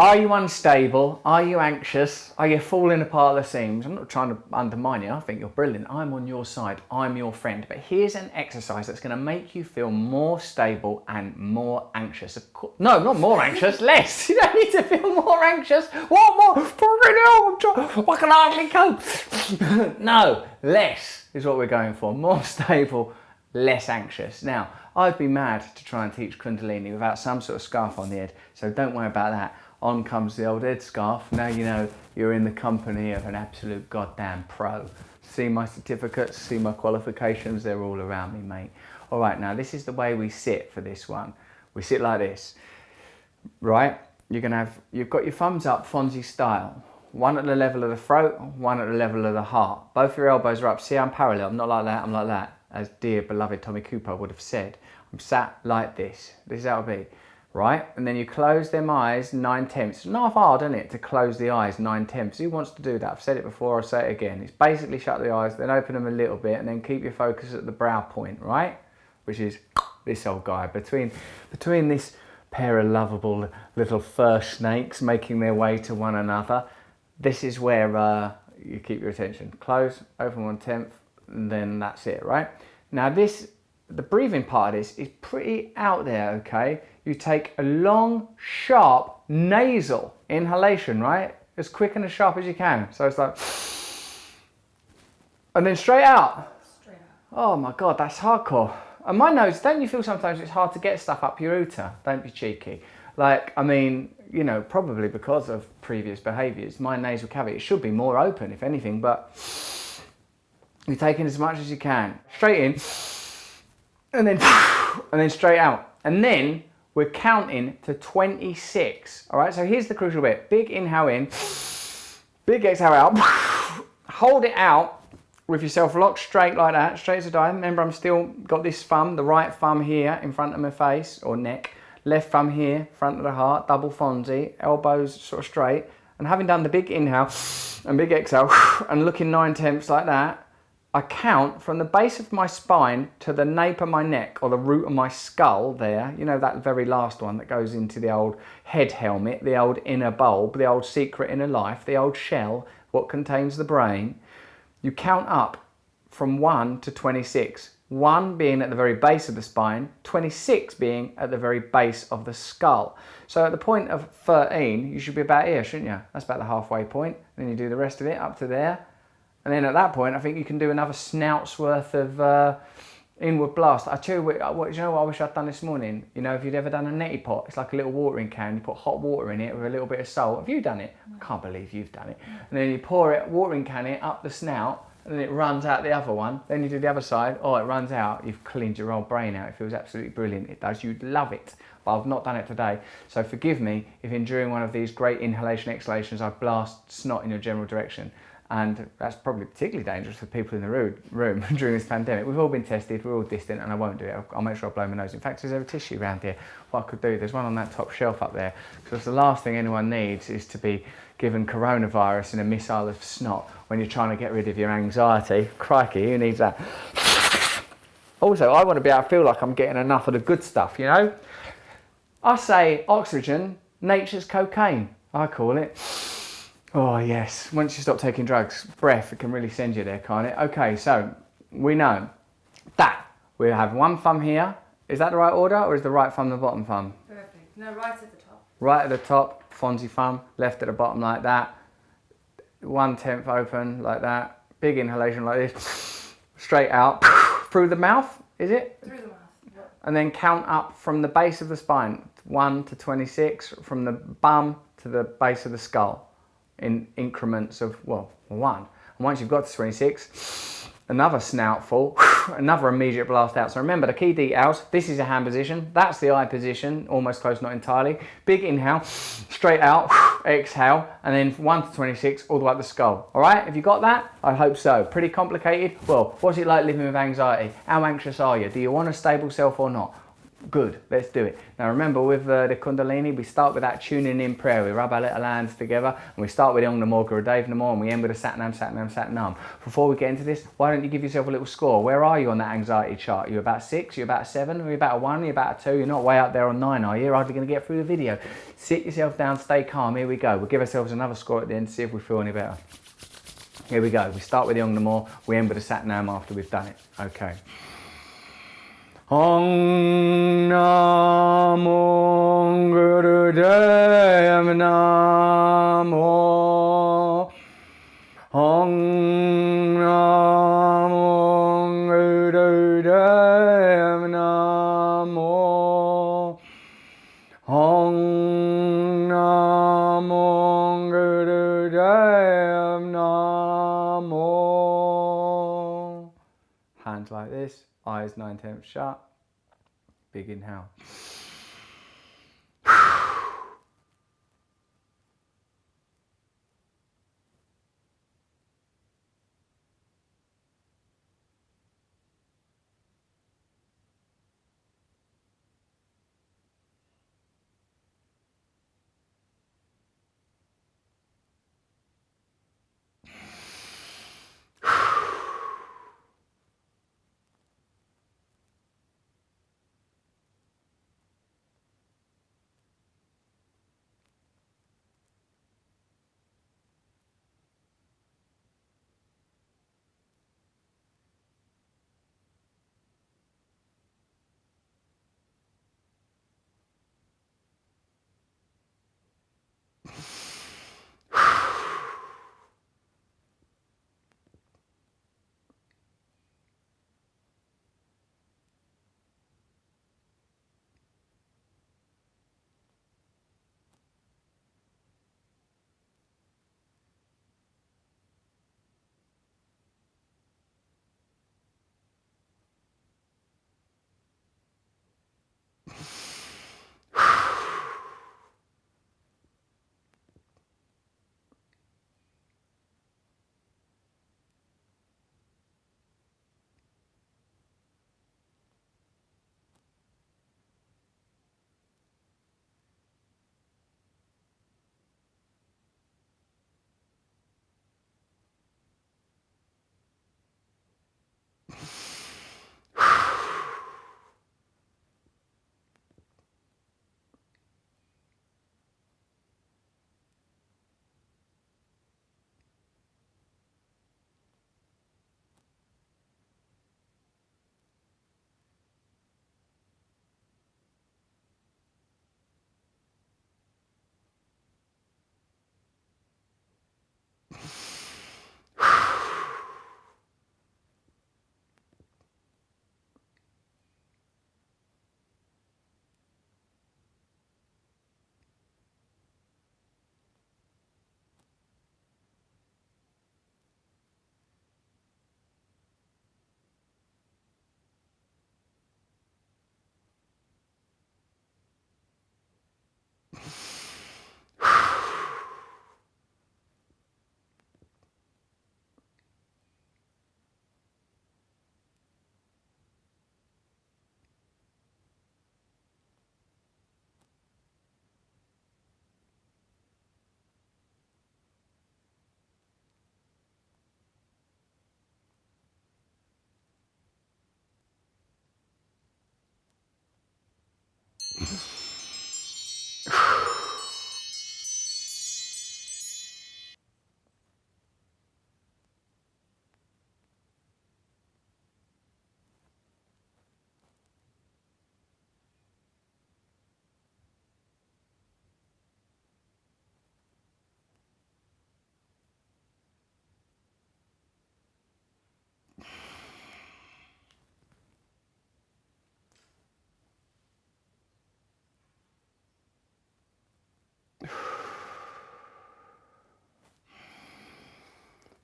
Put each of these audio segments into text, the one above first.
Are you unstable? Are you anxious? Are you falling apart at the seams? I'm not trying to undermine you. I think you're brilliant. I'm on your side. I'm your friend. But here's an exercise that's going to make you feel more stable and more anxious. Of course, no, not more anxious, less. You don't need to feel more anxious. What more? Why can I hardly cope? No, less is what we're going for. More stable, less anxious. Now, I'd be mad to try and teach kundalini without some sort of scarf on the head. So don't worry about that. On comes the old headscarf. Now you know you're in the company of an absolute goddamn pro. See my certificates, see my qualifications, they're all around me, mate. All right, now this is the way we sit for this one. We sit like this, right? You've got your thumbs up, Fonzie style. One at the level of the throat, one at the level of the heart. Both your elbows are up. See, I'm parallel. I'm not like that, I'm like that. As dear beloved Tommy Cooper would have said. I'm sat like this. This is how it'll be. Right, and then you close them eyes 9/10. It's not hard, isn't it, to close the eyes 9/10. Who wants to do that? I've said it before, I'll say it again. It's basically shut the eyes, then open them a little bit, and then keep your focus at the brow point, right? Which is this old guy. Between this pair of lovable little fur snakes making their way to one another, this is where you keep your attention. Close, open 1/10, and then that's it, right? Now the breathing part of this is pretty out there, okay? You take a long, sharp, nasal inhalation, right? As quick and as sharp as you can. So it's like, and then straight out. Straight out. Oh my God, that's hardcore. And my nose, don't you feel sometimes it's hard to get stuff up your uter? Don't be cheeky. Like, I mean, you know, probably because of previous behaviours, my nasal cavity should be more open, if anything, but you're taking as much as you can. Straight in, and then straight out. And then we're counting to 26. All right, so here's the crucial bit. Big inhale in, big exhale out. Hold it out with yourself locked straight like that, straight as a die. Remember, I'm still got this thumb, the right thumb here in front of my face or neck, left thumb here, front of the heart, double Fonzie, elbows sort of straight. And having done the big inhale and big exhale and looking 9/10 like that, I count from the base of my spine to the nape of my neck or the root of my skull there. You know, that very last one that goes into the old head helmet, the old inner bulb, the old secret inner life, the old shell, what contains the brain. You count up from 1 to 26. 1 being at the very base of the spine, 26 being at the very base of the skull. So at the point of 13, you should be about here, shouldn't you? That's about the halfway point. Then you do the rest of it up to there. And then at that point, I think you can do another snout's worth of inward blast. I tell you what, you know what I wish I'd done this morning? You know, if you'd ever done a neti pot, it's like a little watering can. You put hot water in it with a little bit of salt. Have you done it? I can't believe you've done it. And then you pour it, watering can it up the snout, and then it runs out the other one. Then you do the other side. Oh, it runs out. You've cleaned your old brain out. It feels absolutely brilliant. It does. You'd love it. But I've not done it today. So forgive me if during one of these great inhalation exhalations I blast snot in your general direction. And that's probably particularly dangerous for people in the room during this pandemic. We've all been tested, we're all distant, and I won't do it. I'll make sure I blow my nose. In fact, is there a tissue around here? What I could do, there's one on that top shelf up there. Because the last thing anyone needs is to be given coronavirus in a missile of snot when you're trying to get rid of your anxiety. Crikey, who needs that? Also, I want to be able to feel like I'm getting enough of the good stuff, you know? I say oxygen, nature's cocaine, I call it. Oh yes, once you stop taking drugs, breath, it can really send you there, can't it? Okay, so we know that we have one thumb here. Is that the right order, or is the right thumb the bottom thumb? Perfect. No, right at the top. Right at the top, Fonzie thumb, left at the bottom like that. 1/10 open like that. Big inhalation like this. Straight out through the mouth, is it? Through the mouth. Yep. And then count up from the base of the spine, 1 to 26, from the bum to the base of the skull. In increments of, well, 1. And once you've got to 26, another snoutful, another immediate blast out. So remember the key details. This is a hand position. That's the eye position, almost close, not entirely. Big inhale, straight out, exhale, and then 1 to 26 all the way up the skull. All right, have you got that? I hope so. Pretty complicated? Well, what's it like living with anxiety? How anxious are you? Do you want a stable self or not? Good, let's do it. Now remember with the kundalini, we start with that tuning in prayer. We rub our little hands together and we start with Om Namo Gurudev Namo and we end with a Satnam, Satnam, Satnam. Before we get into this, why don't you give yourself a little score? Where are you on that anxiety chart? You're about 6, you're about 7, or you're about a 1, you're about a 2, you're not way up there on 9, are you? You're hardly going to get through the video. Sit yourself down, stay calm, here we go. We'll give ourselves another score at the end to see if we feel any better. Here we go, we start with the Om Namo, we end with a Satnam after we've done it. Okay. Om Namo Gurudev Namo. Om Namo Gurudev Namo. Om Namo Gurudev Namo. Hands like this. Eyes 9/10 shut. Big inhale.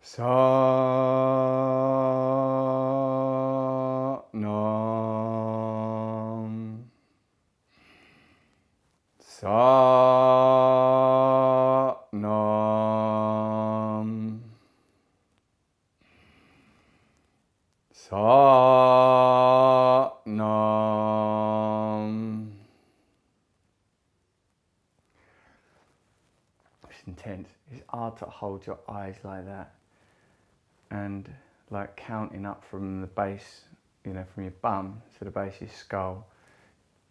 Satnam. Satnam. Satnam. it's intense. It's hard to hold your eyes like that. And like counting up from the base, you know, from your bum to the base of your skull,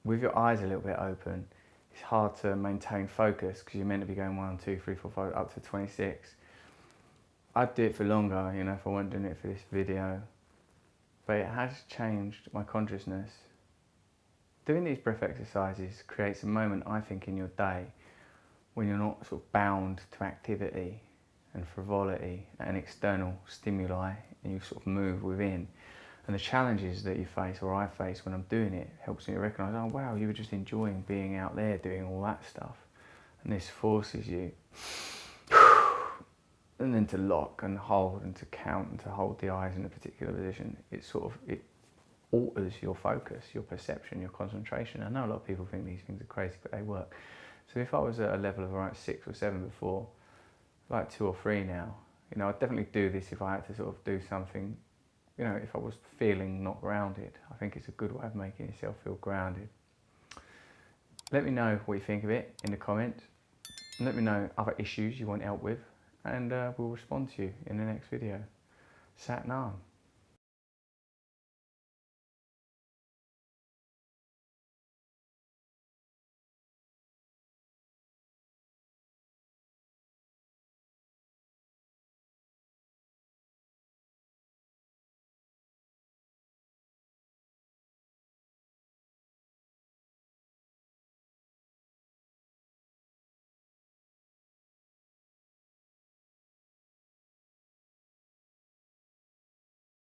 with your eyes a little bit open, it's hard to maintain focus because you're meant to be going 1, 2, 3, 4, 5, up to 26. I'd do it for longer, you know, if I weren't doing it for this video. But it has changed my consciousness. Doing these breath exercises creates a moment, I think, in your day when you're not sort of bound to activity and frivolity and external stimuli, and you sort of move within. And the challenges that you face, or I face when I'm doing it, helps me to recognise, oh wow, you were just enjoying being out there doing all that stuff. And this forces you, and then to lock and hold and to count and to hold the eyes in a particular position. It alters your focus, your perception, your concentration. I know a lot of people think these things are crazy, but they work. So if I was at a level of around 6 or 7 before, like 2 or 3 now, you know, I'd definitely do this if I had to sort of do something, you know, if I was feeling not grounded. I think it's a good way of making yourself feel grounded. Let me know what you think of it in the comments. And let me know other issues you want help with, and we'll respond to you in the next video. Sat Nam.